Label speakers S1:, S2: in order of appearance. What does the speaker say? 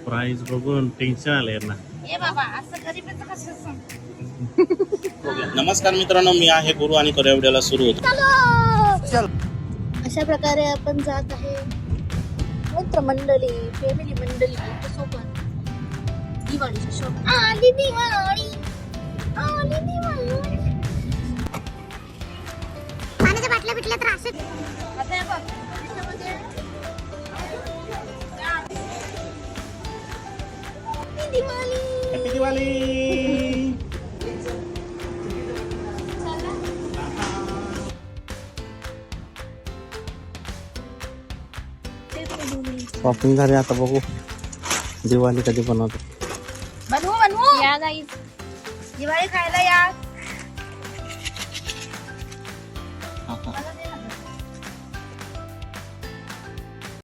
S1: Price बघून tension आलं यांना.
S2: ए बाबा असं गरीबच कसं सांग.
S3: नमस्कार मित्रांनो, मी आहे गुरु आणि करूया व्हिडिओला सुरू होतो.
S2: अशा प्रकारे आपण जात आहे मित्रमंडळी, फॅमिली मंडळी सोबत दिवाळीच्या शॉप. आली दिवाळी, आली दिवाळी. पाण्याच्या बाटल्या बिटल्या तर असेच. आता हे बघ त्याच्यामध्ये दिवाळी.
S3: हॅपी दिवाळी.
S1: शॉपिंग झाली, आता बघू दिवाळी कधी बनवतो.
S2: बनवू बनवू या गाईस, दिवाळी खायला या.